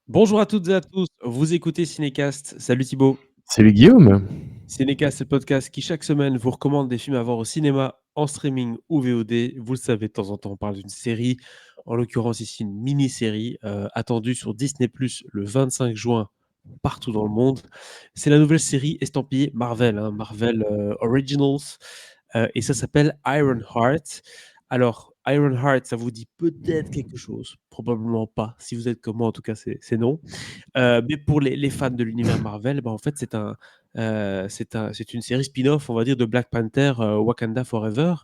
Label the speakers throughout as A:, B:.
A: Bonjour à toutes et à tous, vous écoutez Cinécast. Salut Thibaut.
B: Salut Guillaume.
A: Cinécast, c'est le podcast qui chaque semaine vous recommande des films à voir au cinéma, en streaming ou VOD. Vous le savez, de temps en temps, on parle d'une série, en l'occurrence ici une mini-série attendue sur Disney+ le 25 juin partout dans le monde. C'est la nouvelle série estampillée Marvel, Marvel Originals, et ça s'appelle Ironheart. Alors, Ironheart, ça vous dit peut-être quelque chose, probablement pas. Si vous êtes comme moi, en tout cas, c'est non. Mais pour les fans de l'univers Marvel, bah, en fait, c'est une série spin-off, on va dire, de Black Panther, Wakanda Forever,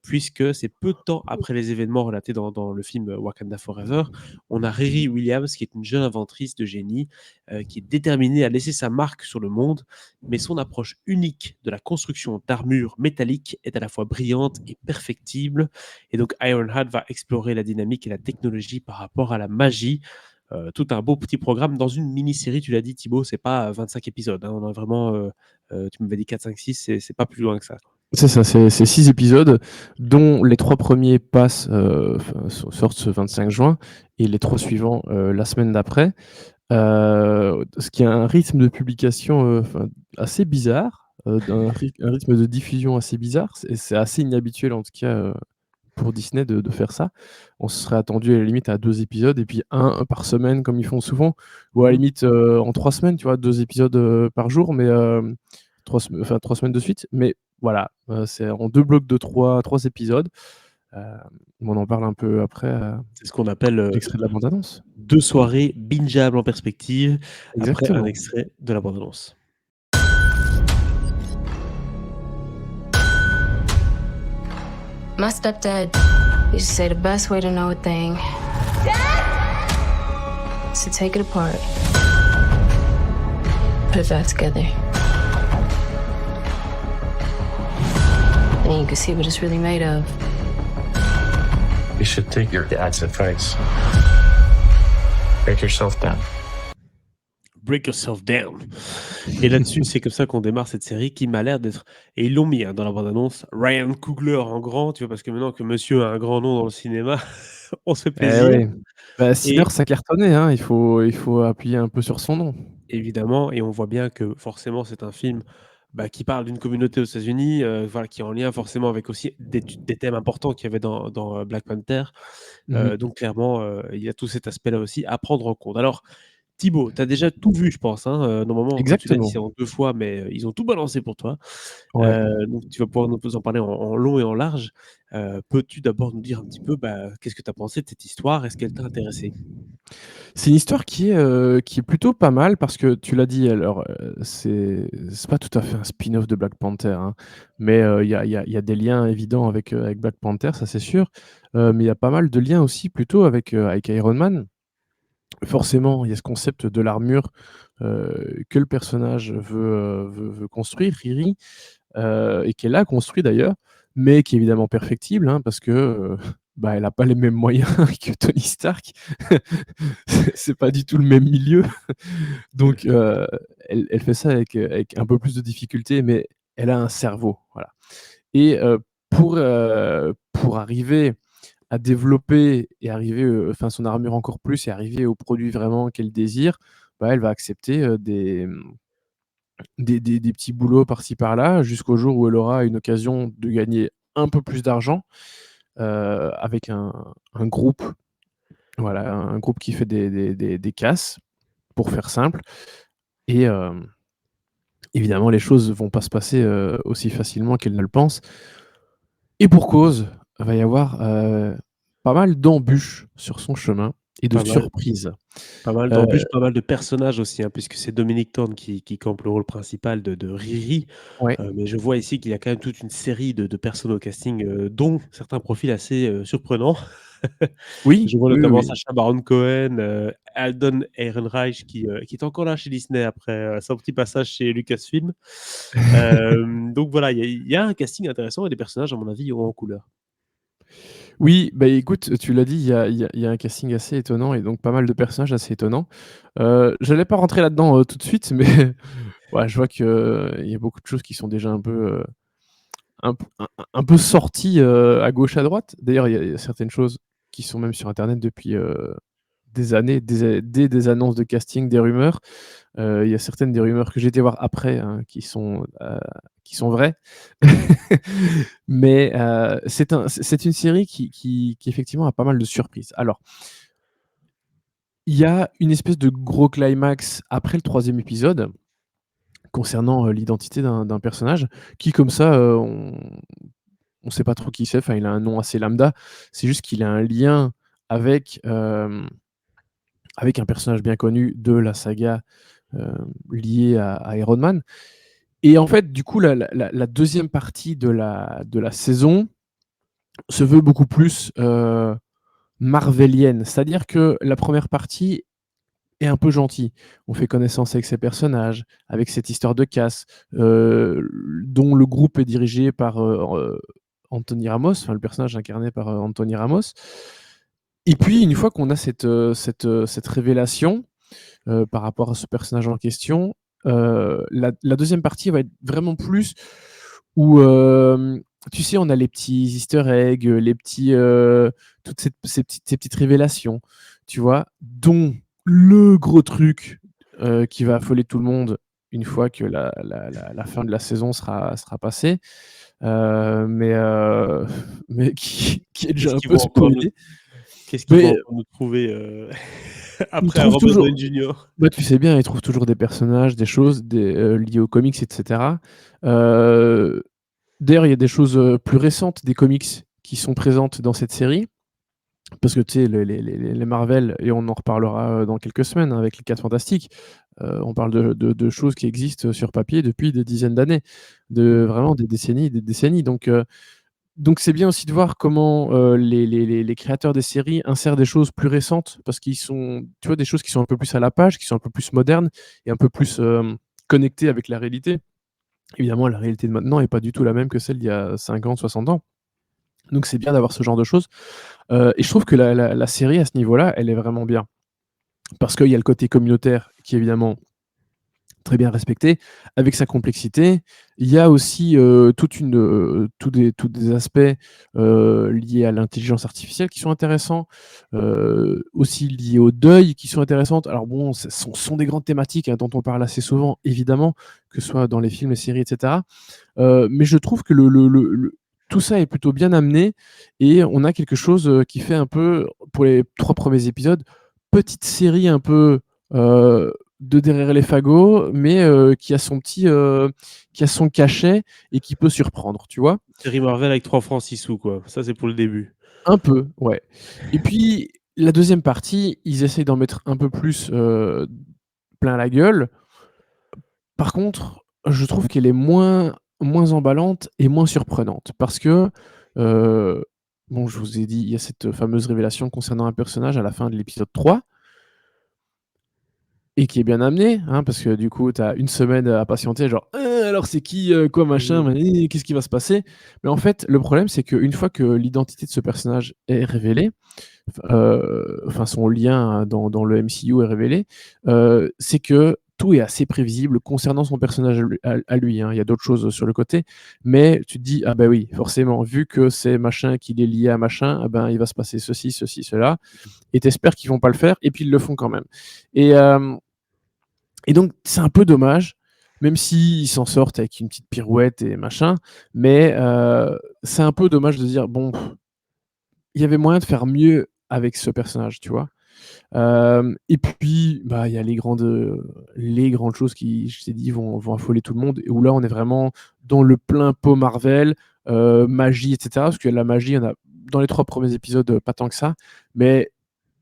A: puisque c'est peu de temps après les événements relatés dans le film Wakanda Forever. On a Riri Williams, qui est une jeune inventrice de génie, qui est déterminée à laisser sa marque sur le monde, mais son approche unique de la construction d'armures métalliques est à la fois brillante et perfectible. Et donc Ironheart va explorer la dynamique et la technologie par rapport à la magie. Tout un beau petit programme dans une mini-série, tu l'as dit Thibaut, c'est pas 25 épisodes, on a vraiment, tu m'avais dit 4, 5, 6, c'est pas plus loin que ça.
B: C'est ça, c'est 6 épisodes, dont les 3 premiers passent, sortent ce 25 juin et les 3 suivants la semaine d'après. Ce qui a un rythme de publication assez bizarre, un rythme de diffusion assez bizarre. C'est assez inhabituel en tout cas pour Disney de faire ça. On se serait attendu à la limite à 2 épisodes et puis un par semaine comme ils font souvent, ou à la limite en 3 semaines, tu vois, 2 épisodes par jour, mais 3 semaines de suite. Mais voilà, c'est en 2 blocs de 3 épisodes. Heu, on en parle un peu après,
A: C'est ce qu'on appelle
B: l'extrait de la bande annonce.
A: 2 soirées bingeables en perspective, après un
B: Exactement.
A: extrait de la bande-annonce.
C: My stepdad used to say the best way to know a thing is to take it apart, put it back together. Then you can see what it's really made of.
D: You should take your dad's advice. Break yourself down.
A: Break yourself down. Et là-dessus, c'est comme ça qu'on démarre cette série qui m'a l'air d'être, et ils l'ont mis dans la bande-annonce, Ryan Coogler en grand, tu vois, parce que maintenant que monsieur a un grand nom dans le cinéma, on se fait
B: Eh
A: plaisir.
B: oui. Bah, Sinner,
A: Et
B: ça cartonnait, hein, il faut appuyer un peu sur son nom.
A: évidemment, et on voit bien que forcément c'est un film, qui parle d'une communauté aux États-Unis, voilà, qui est en lien forcément avec aussi des thèmes importants qu'il y avait dans Black Panther.
B: Mmh.
A: Donc clairement, il y a tout cet aspect-là aussi à prendre en compte. Alors Thibaut, tu as déjà tout vu, je pense, hein, normalement, comme tu l'as dit,
B: Exactement.
A: c'est en 2 fois, mais ils ont tout balancé pour toi.
B: Ouais.
A: Donc tu vas pouvoir nous en parler en long et en large. Peux-tu d'abord nous dire un petit peu, qu'est-ce que tu as pensé de cette histoire? Est-ce qu'elle t'a intéressé?
B: C'est une histoire qui est plutôt pas mal parce que tu l'as dit, alors, c'est pas tout à fait un spin-off de Black Panther, hein, mais il y a des liens évidents avec Black Panther, ça c'est sûr. Mais il y a pas mal de liens aussi plutôt avec Iron Man. Forcément, il y a ce concept de l'armure, que le personnage veut construire, Riri, et qu'elle a construit d'ailleurs, mais qui est évidemment perfectible, hein, parce que, elle a pas les mêmes moyens que Tony Stark. C'est pas du tout le même milieu. Donc elle fait ça avec un peu plus de difficulté, mais elle a un cerveau, voilà. Et pour arriver à développer et arriver, son armure encore plus et arriver au produit vraiment qu'elle désire, elle va accepter, des petits boulots par-ci par-là, jusqu'au jour où elle aura une occasion de gagner un peu plus d'argent, avec un groupe, voilà, un groupe qui fait des casses, pour faire simple. Et évidemment, les choses vont pas se passer, aussi facilement qu'elle ne le pense. Et pour cause, il va y avoir, pas mal d'embûches sur son chemin et de
A: Pas mal.
B: surprises.
A: Pas mal
B: Heu,
A: d'embûches, pas mal de personnages aussi, puisque c'est Dominic Thorne qui campe le rôle principal de Riri.
B: ouais.
A: Mais je vois ici qu'il y a quand même toute une série de personnes au casting, dont certains profils assez, surprenants.
B: Oui,
A: Je vois
B: oui, oui,
A: notamment
B: oui.
A: Sacha Baron Cohen, Alden Ehrenreich qui est encore là chez Disney après, son petit passage chez Lucasfilm. Donc voilà, il y a un casting intéressant et des personnages à mon avis haut en couleur.
B: Oui, écoute, tu l'as dit, il y a un casting assez étonnant et donc pas mal de personnages assez étonnants. J'allais pas rentrer là-dedans, tout de suite, mais ouais, je vois qu'il y a beaucoup de choses qui sont déjà un peu sorties, à gauche, à droite. D'ailleurs, il y a certaines choses qui sont même sur internet des années, dès des annonces de casting, des rumeurs. Il y a certaines des rumeurs que j'ai été voir après, hein, qui sont vraies. Mais c'est une série qui effectivement a pas mal de surprises. Alors, il y a une espèce de gros climax après le 3e épisode concernant, l'identité d'un personnage qui comme ça, on sait pas trop qui c'est, enfin il a un nom assez lambda. C'est juste qu'il a un lien avec, avec un personnage bien connu de la saga, liée à Iron Man. Et en fait, du coup, la 2e partie de la saison se veut beaucoup plus, marvelienne. C'est-à-dire que la première partie est un peu gentille. On fait connaissance avec ces personnages, avec cette histoire de casse, dont le groupe est dirigé par, Anthony Ramos, enfin le personnage incarné par, Anthony Ramos. Et puis une fois qu'on a cette révélation, par rapport à ce personnage en question, la 2e partie va être vraiment plus où, tu sais, on a les petits easter eggs, les petits, toutes ces petites révélations, tu vois? Dont le gros truc, qui va affoler tout le monde une fois que la fin de la saison sera passée, mais mais qui est déjà
A: Qu'est-ce
B: un
A: qu'ils
B: peu
A: vont encore nous
B: spoilé.
A: qu'est-ce qu'ils vont
B: Mais
A: encore nous trouver,
B: ils
A: après un
B: trouvent
A: Robert
B: toujours
A: Downey Jr.?
B: bah, tu sais bien, ils trouvent toujours des personnages, des choses, liées aux comics et cetera. Heu, D'ailleurs, il y a des choses, plus récentes des comics qui sont présentes dans cette série. Parce que tu sais, les Marvel, et on en reparlera, dans quelques semaines, hein, avec les 4 Fantastiques, on parle de choses qui existent sur papier depuis des dizaines d'années, de vraiment des décennies et des décennies. Donc c'est bien aussi de voir comment, les créateurs des séries insèrent des choses plus récentes parce qu'ils sont, tu vois, des choses qui sont un peu plus à la page, qui sont un peu plus modernes et un peu plus, connectées avec la réalité. Évidemment, la réalité de maintenant est pas du tout la même que celle d'il y a 50, 60 ans. Donc c'est bien d'avoir ce genre de choses. Et je trouve que la série à ce niveau-là, elle est vraiment bien. Parce qu'il y a le côté communautaire qui est évidemment très bien respecté, avec sa complexité. Il y a aussi, tous des aspects, liés à l'intelligence artificielle qui sont intéressants, aussi liés au deuil qui sont intéressantes. Alors bon, ce sont des grandes thématiques, hein, dont on parle assez souvent évidemment, que ce soit dans les films, les séries et cetera. Mais je trouve que le tout ça est plutôt bien amené et on a quelque chose, qui fait un peu, pour les 3 premiers épisodes, petite série un peu, de derrière les fagots, mais qui a son cachet et qui peut surprendre, tu vois?
A: Série Marvel avec 3 francs 6 sous, quoi. Ça, c'est pour le début.
B: Un peu, ouais. Et puis la 2e partie, ils essayent d'en mettre un peu plus, plein la gueule. Par contre, je trouve qu'elle est moins emballante et moins surprenante parce que, heu, bon, je vous ai dit, il y a cette fameuse révélation concernant un personnage à la fin de l'épisode 3 et qui est bien amenée, hein, parce que du coup, tu as une semaine à patienter genre: alors c'est qui, quoi, machin,
A: Mmh.
B: qu'est-ce qui va se passer?» Mais en fait, le problème, c'est qu'une fois que l'identité de ce personnage est révélée, enfin son lien dans le MCU est révélé, c'est que tout est assez prévisible concernant son personnage à lui, hein. Il y a d'autres choses sur le côté, mais tu te dis: «Ah bah oui, forcément, vu que c'est machin, qu'il est lié à machin, ah ben, il va se passer ceci, ceci, cela», et tu espères qu'ils vont pas le faire et puis ils le font quand même. Et hem et donc c'est un peu dommage, même s'ils s'en sortent avec une petite pirouette et machin, mais c'est un peu dommage de dire: «Bon, il y avait moyen de faire mieux avec ce personnage», tu vois? Et puis, bah, il y a les grandes choses qui, je t'ai dit, vont affoler tout le monde, et où là, on est vraiment dans le plein pot Marvel, magie et cetera. Parce que la magie, il y en a dans les 3 premiers épisodes, pas tant que ça, mais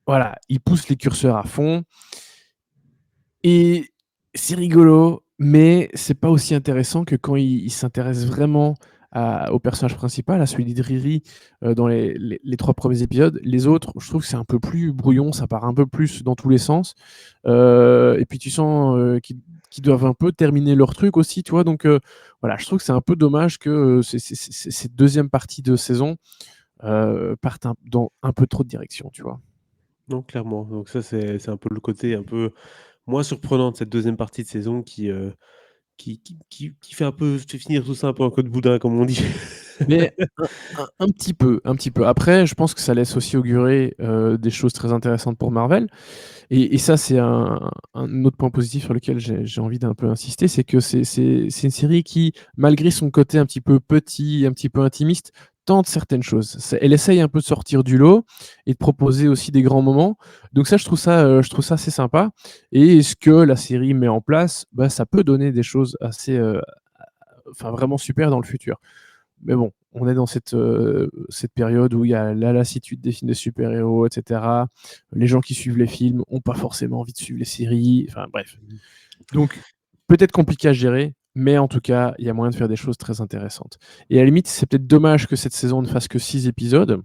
B: voilà, ils poussent les curseurs à fond et c'est rigolo, mais c'est pas aussi intéressant que quand ils s'intéressent vraiment au personnage principal, à celui de Riri, dans les 3 premiers épisodes. Les autres, je trouve que c'est un peu plus brouillon, ça part un peu plus dans tous les sens, et puis tu sens, qu'ils doivent un peu terminer leur truc aussi, tu vois? Donc voilà, je trouve que c'est un peu dommage que, cette 2e partie de saison, parte dans un peu trop de direction, tu vois?
A: Non, clairement. Donc ça, c'est un peu le côté un peu moins surprenant de cette 2e partie de saison qui fait un peu fait finir tout ça un peu en queue de boudin, comme on dit.
B: Mais un petit peu, un petit peu. Après, je pense que ça laisse aussi augurer, des choses très intéressantes pour Marvel et ça, c'est un autre point positif sur lequel j'ai envie d'un peu insister, c'est que c'est une série qui, malgré son côté un petit peu petit, un petit peu intimiste, tente certaines choses. Elle essaye un peu de sortir du lot et de proposer aussi des grands moments. Donc ça, je trouve ça assez sympa et ce que la série met en place, bah, ça peut donner des choses assez, enfin vraiment super dans le futur. Mais bon, on est dans cette période où il y a la lassitude des films de super-héros, et cetera. Les gens qui suivent les films ont pas forcément envie de suivre les séries, enfin bref. Donc peut-être compliqué à gérer, mais en tout cas, il y a moyen de faire des choses très intéressantes. Et à la limite, c'est peut-être dommage que cette saison ne fasse que 6 épisodes.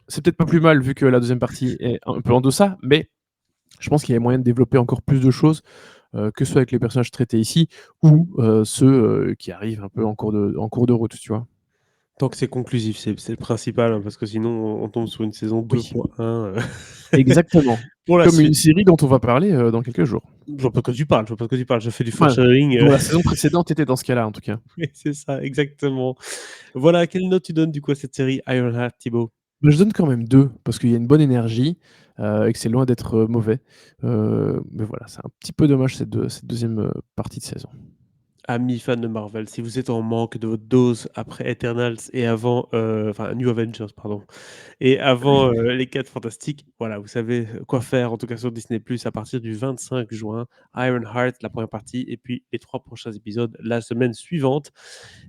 B: C'est peut-être pas plus mal vu que la deuxième partie est un peu en deçà, mais je pense qu'il y a moyen de développer encore plus de choses, que ce soit avec les personnages traités ici ou, ceux, qui arrivent un peu en cours de route, tu vois?
A: Tant que c'est conclusif, c'est le principal, hein, parce que sinon on tombe sur une saison
B: Oui.
A: 2.1,
B: Exactement.
A: pour la
B: Comme une
A: suite.
B: série dont on va parler, dans quelques jours.
A: Je vois pas de quoi tu parles, je vois pas de quoi tu parles. Je fais du
B: Enfin,
A: foreshadowing,
B: dont la saison précédente était dans ce cas-là, en tout cas.
A: oui, c'est ça, exactement. Voilà, quelle note tu donnes du coup à cette série Ironheart, Thibaut?
B: Bah, je donne quand même 2 parce qu'il y a une bonne énergie, et que c'est loin d'être, mauvais. Mais voilà, c'est un petit peu dommage cette deuxième partie de saison.
A: Amis fans de Marvel, si vous êtes en manque de votre dose après Eternals et avant, enfin New Avengers, pardon, et avant,
B: Oui.
A: les 4 Fantastiques, voilà, vous savez quoi faire, en tout cas sur Disney+ à partir du 25 juin. Ironheart, la première partie et puis les 3 prochains épisodes la semaine suivante.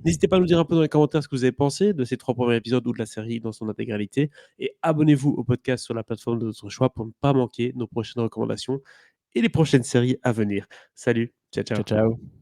A: N'hésitez pas à nous dire un peu dans les commentaires ce que vous avez pensé de ces 3 premiers épisodes ou de la série dans son intégralité et abonnez-vous au podcast sur la plateforme de votre choix pour ne pas manquer nos prochaines recommandations et les prochaines séries à venir. Salut, ciao,
B: Ciao,
A: ciao.
B: ciao.